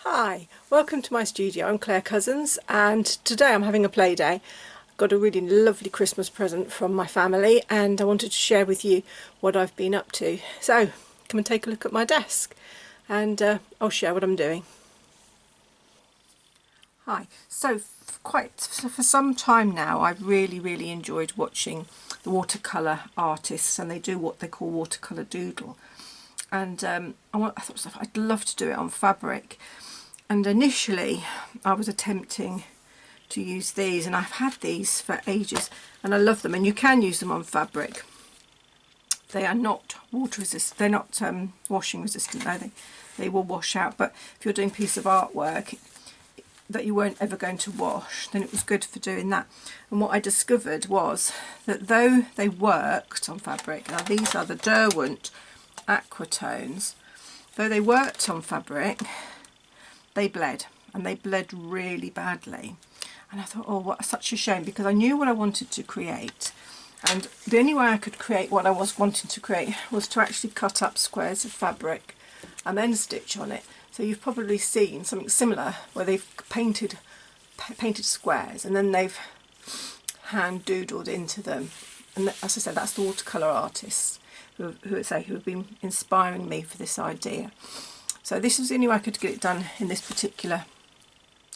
Hi, welcome to my studio. I'm Claire Cousins and today I'm having a play day. I've got a really lovely Christmas present from my family and I wanted to share with you what I've been up to. So come and take a look at my desk and I'll share what I'm doing. Hi, so for some time now I've really enjoyed watching the watercolour artists, and they do what they call watercolour doodle, and I thought I'd love to do it on fabric. And initially I was attempting to use these, and I've had these for ages and I love them, and you can use them on fabric. They are not water resistant, they're not washing resistant though, they will wash out, but if you're doing a piece of artwork that you weren't ever going to wash, then it was good for doing that. And what I discovered was that though they worked on fabric, now these are the Derwent Aquatones, though they worked on fabric, they bled, and they bled really badly. And I thought, oh, what such a shame, because I knew what I wanted to create, and the only way I could create what I was wanting to create was to actually cut up squares of fabric and then stitch on it. So you've probably seen something similar where they've painted squares and then they've hand doodled into them. And as I said, that's the watercolour artists who have been inspiring me for this idea. So this was the only way I could get it done in this particular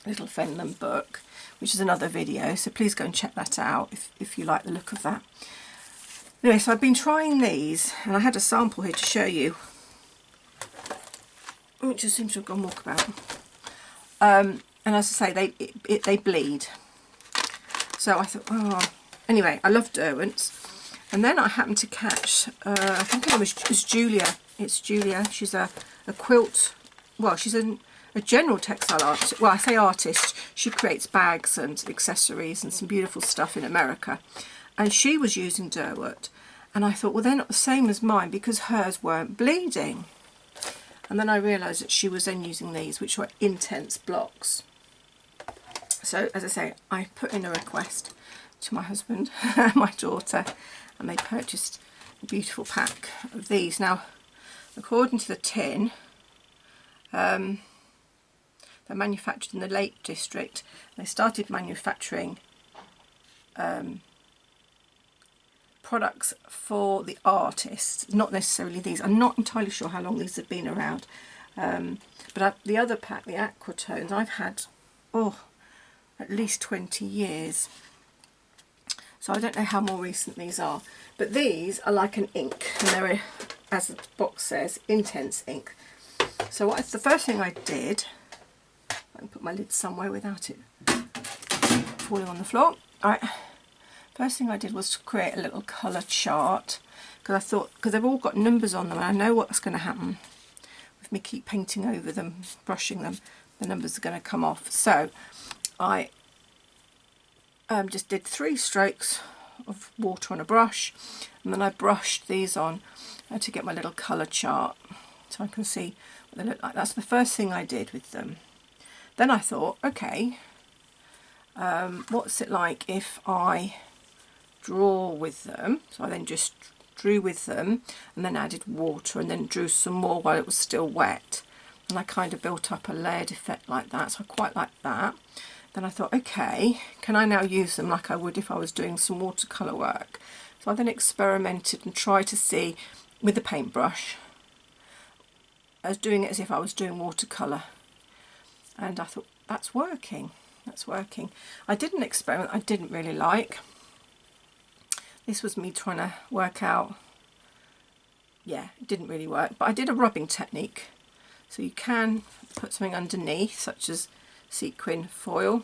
little Fenland book, which is another video, so please go and check that out if you like the look of that. Anyway, so I've been trying these, and I had a sample here to show you, which just seems to have gone walkabout. And as I say, they bleed. So I thought, oh, anyway, I love Derwent's. And then I happened to catch, I think it was Julia. It's Julia. She's a quilt, well, she's a general textile artist. Well, I say artist, she creates bags and accessories and some beautiful stuff in America. And she was using Derwent. And I thought, well, they're not the same as mine because hers weren't bleeding. And then I realised that she was then using these, which were IntenseInks blocks. So, as I say, I put in a request to my husband and my daughter, and they purchased a beautiful pack of these. Now, according to the tin, they're manufactured in the Lake District. They started manufacturing products for the artists, not necessarily these. I'm not entirely sure how long these have been around, but the other pack, the Aquatones, I've had, at least 20 years. So I don't know how more recent these are, but these are like an ink, and they're, as the box says, IntenseInks. So the first thing I did, I can put my lid somewhere without it falling on the floor. All right. First thing I did was to create a little colour chart, because I thought, because they've all got numbers on them and I know what's going to happen with me keep painting over them, brushing them, the numbers are going to come off. So I just did 3 strokes of water on a brush, and then I brushed these on to get my little colour chart so I can see what they look like. That's the first thing I did with them. Then I thought, okay, what's it like if I draw with them? So I then just drew with them and then added water and then drew some more while it was still wet, and I kind of built up a layered effect like that, so I quite like that. Then I thought, okay, can I now use them like I would if I was doing some watercolour work? So I then experimented and tried to see with the paintbrush. I was doing it as if I was doing watercolour, and I thought, that's working, that's working. I did an experiment I didn't really like. This was me trying to work out, yeah, it didn't really work, but I did a rubbing technique. So you can put something underneath, such as sequin foil,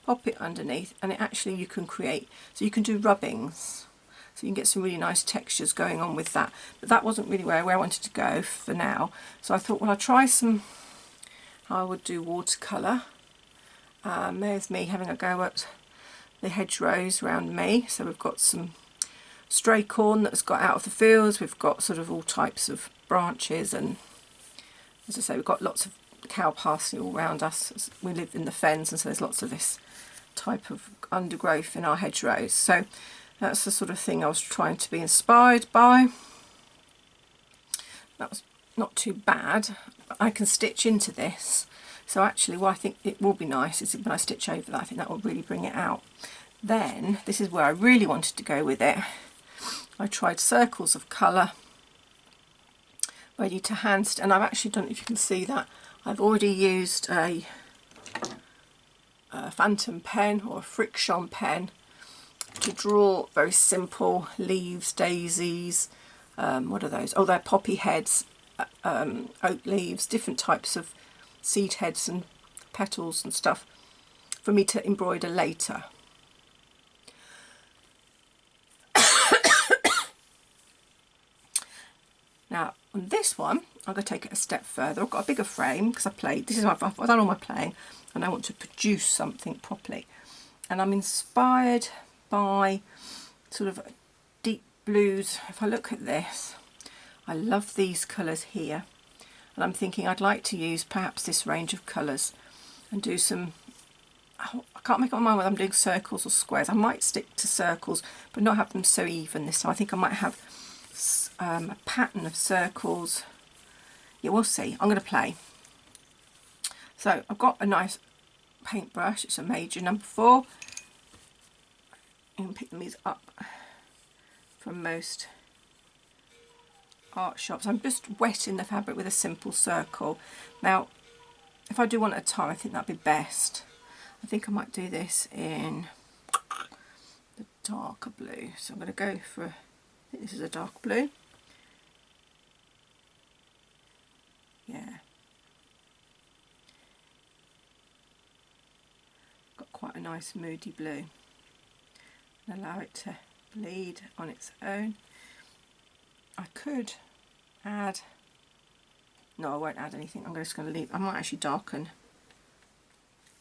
pop it underneath, and it actually, you can create, so you can do rubbings, so you can get some really nice textures going on with that. But that wasn't really where I wanted to go for now, so I thought, well, I'll try how I would do watercolour. There's me having a go at the hedgerows around me. So we've got some stray corn that's got out of the fields, we've got sort of all types of branches, and as I say, we've got lots of cow pasture all around us. We live in the fens, and so there's lots of this type of undergrowth in our hedgerows. So that's the sort of thing I was trying to be inspired by. That was not too bad. I can stitch into this So actually what I think it will be nice is when I stitch over that, I think that will really bring it out. Then, this is where I really wanted to go with it. I tried circles of colour, ready to hand, and I've actually done, if you can see that, I've already used a phantom pen or a friction pen to draw very simple leaves, daisies, what are those? Oh, they're poppy heads, oak leaves, different types of seed heads and petals and stuff for me to embroider later. Now on this one I'm going to take it a step further. I've got a bigger frame because I've done all my playing and I want to produce something properly, and I'm inspired by sort of deep blues. If I look at this, I love these colours here, and I'm thinking I'd like to use perhaps this range of colours and do some, I can't make up my mind whether I'm doing circles or squares. I might stick to circles but not have them so even this time. I think I might have a pattern of circles. Yeah, we'll see. I'm going to play. So I've got a nice paintbrush. It's a major number 4. You can pick these up from most art shops. I'm just wetting the fabric with a simple circle. Now if I do one at a time, I think that'd be best. I think I might do this in the darker blue. So I'm going to go for, I think this is a dark blue. Yeah. Got quite a nice moody blue. And allow it to bleed on its own. I could add, no I won't add anything, I'm just going to leave, I might actually darken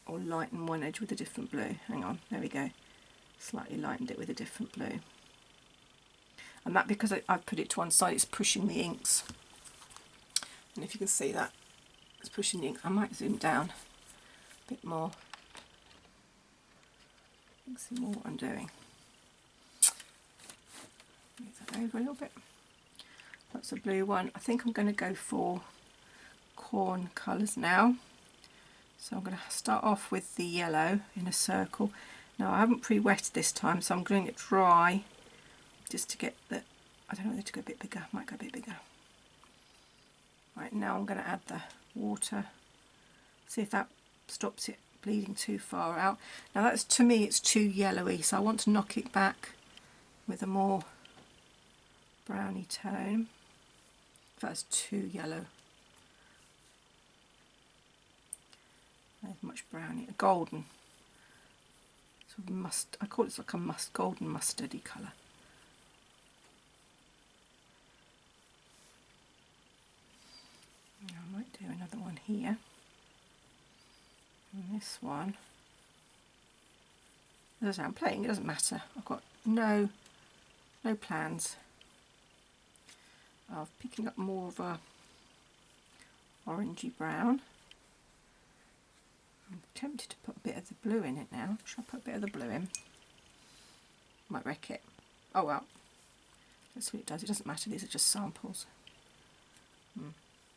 or lighten one edge with a different blue. Hang on, there we go. Slightly lightened it with a different blue. And that, because I've put it to one side, it's pushing the inks. And if you can see that, it's pushing the inks. I might zoom down a bit more. You can see more what I'm doing. Move that over a little bit. That's a blue one. I think I'm going to go for corn colours now. So I'm going to start off with the yellow in a circle. Now I haven't pre-wetted this time, so I'm doing it dry just to get the, I don't know whether to go a bit bigger, might go a bit bigger. Right, now I'm going to add the water, see if that stops it bleeding too far out. Now that's, to me it's too yellowy, so I want to knock it back with a more browny tone. That's too yellow. There's much brownie, a golden, sort of must. I call it like a golden mustardy colour. I might do another one here. And this one, as I'm playing, it doesn't matter. I've got no plans of picking up more of a orangey brown. I'm tempted to put a bit of the blue in it now. Should I put a bit of the blue in? Might wreck it. Oh well. Let's see what it does. It doesn't matter. These are just samples.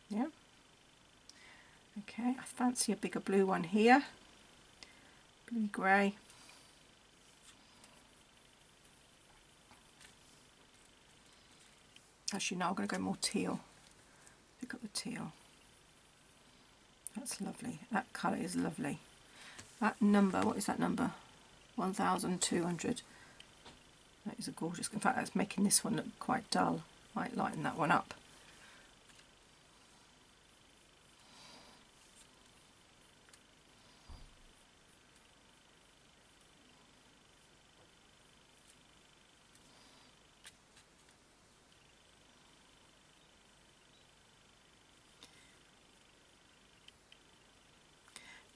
Yeah. Okay. I fancy a bigger blue one here. Blue grey. Actually, no. I'm going to go more teal. Pick up the teal. That's lovely. That colour is lovely. That number, what is that number? 1200. That is a gorgeous, in fact that's making this one look quite dull. Might lighten that one up.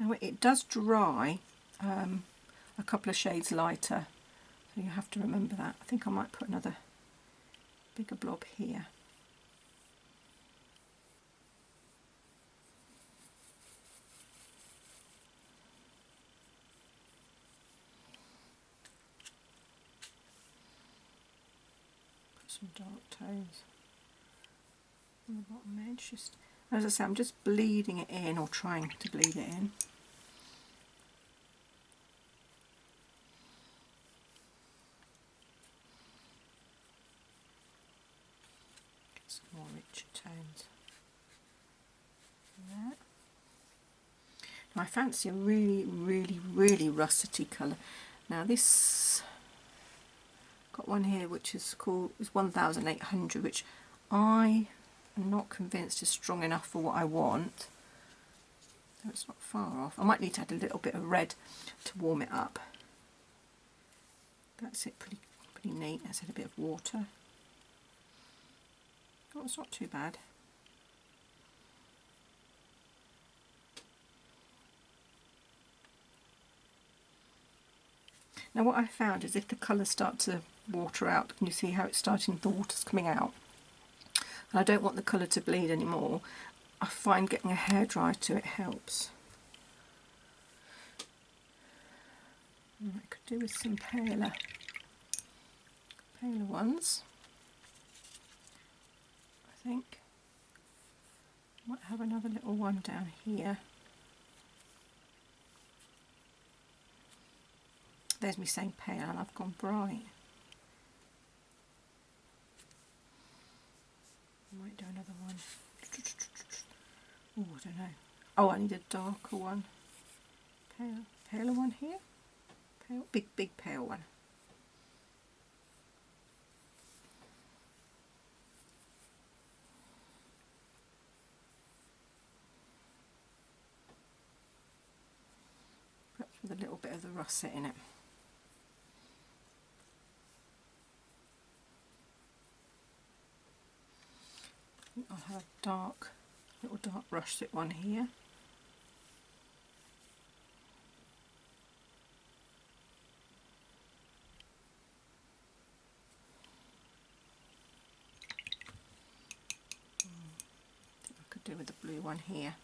Now it does dry a couple of shades lighter, so you have to remember that. I think I might put another bigger blob here. Put some dark tones on the bottom edge, just, As I say, I'm just bleeding it in, or trying to bleed it in. Get some more richer tones there. Now I fancy a really russety colour. Now this, got one here which is 1800, which I am not convinced is strong enough for what I want. So it's not far off. I might need to add a little bit of red to warm it up. That's it, pretty neat. Let's add a bit of water. Oh, it's not too bad. Now what I found is if the colours start to water out, can you see how it's starting, the water's coming out? And I don't want the colour to bleed anymore. I find getting a hairdryer to it helps. I could do with some paler ones, I think. Might have another little one down here. There's me saying pale and I've gone bright. I might do another one. Oh, I don't know. Oh, I need a darker one. Paler one here. Pale, big pale one. Perhaps with a little bit of the russet in it. I'll have a little dark russet one here. I think I could do with the blue one here.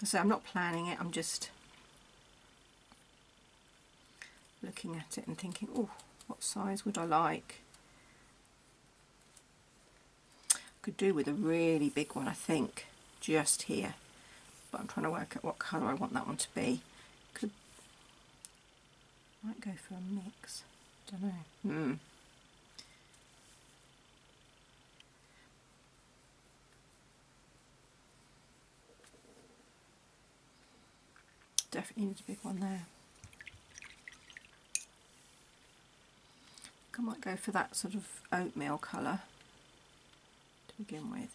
So I'm not planning it, I'm just looking at it and thinking, oh, what size would I like? Could do with a really big one, I think, just here, but I'm trying to work out what colour I want that one to be. Might go for a mix, don't know. Definitely needs a big one there. I might go for that sort of oatmeal colour to begin with.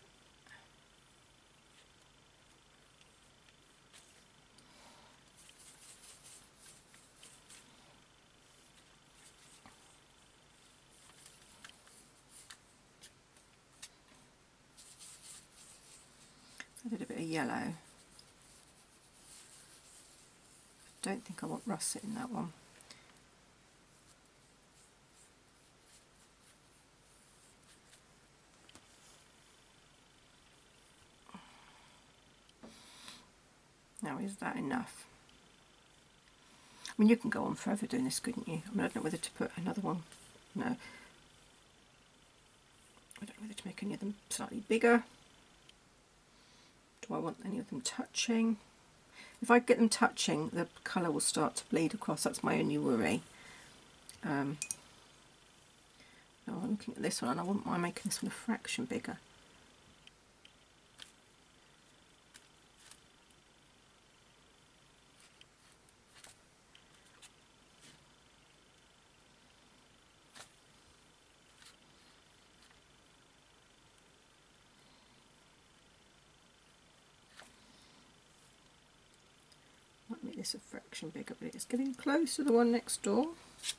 I did a bit of yellow. I don't think I want russet in that one. Now, is that enough? I mean, you can go on forever doing this, couldn't you? I mean, I don't know whether to put another one. No. I don't know whether to make any of them slightly bigger. Do I want any of them touching? If I get them touching, the colour will start to bleed across. That's my only worry. Now I'm looking at this one and I wouldn't mind making this one a fraction bigger. Might make this a fraction bigger, but it's getting close to the one next door. So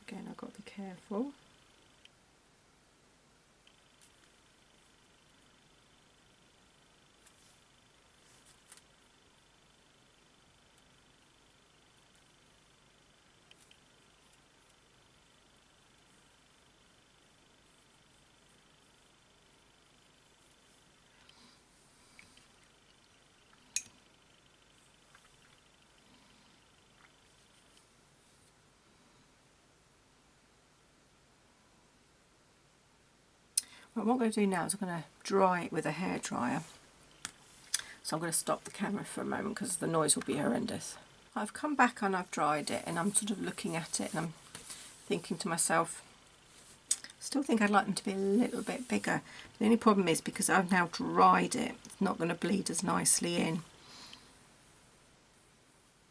again, I've got to be careful. But what I'm going to do now is I'm going to dry it with a hairdryer. So I'm going to stop the camera for a moment because the noise will be horrendous. I've come back and I've dried it, and I'm sort of looking at it and I'm thinking to myself, still think I'd like them to be a little bit bigger. The only problem is because I've now dried it, it's not going to bleed as nicely in.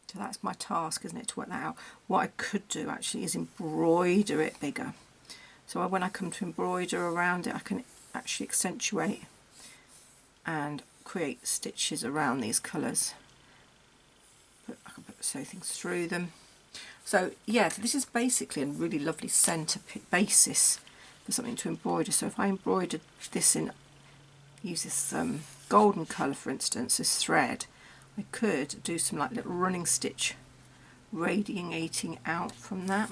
So that's my task, isn't it, to work that out. What I could do actually is embroider it bigger. So when I come to embroider around it, I can actually accentuate and create stitches around these colours. I can sew things through them. So yeah, so this is basically a really lovely centre basis for something to embroider. So if I embroidered this in, use this golden colour for instance, this thread, I could do some like little running stitch radiating out from that.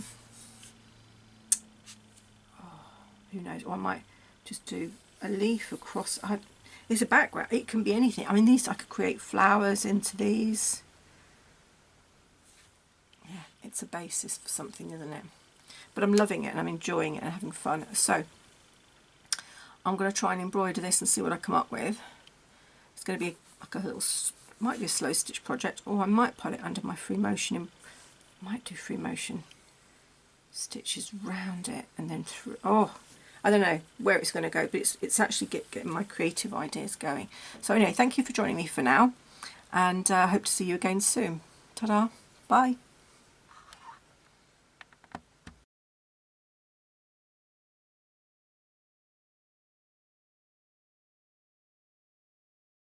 Who knows, or I might just do a leaf across. It's a background, it can be anything. I mean, these, I could create flowers into these. Yeah, it's a basis for something, isn't it? But I'm loving it and I'm enjoying it and having fun. So I'm going to try and embroider this and see what I come up with. It's going to be like a little, might be a slow stitch project, or I might put it under my free motion. Might do free motion stitches round it and then through. Oh, I don't know where it's going to go, but it's actually getting my creative ideas going. So anyway, thank you for joining me for now, and I hope to see you again soon. Ta-da, bye.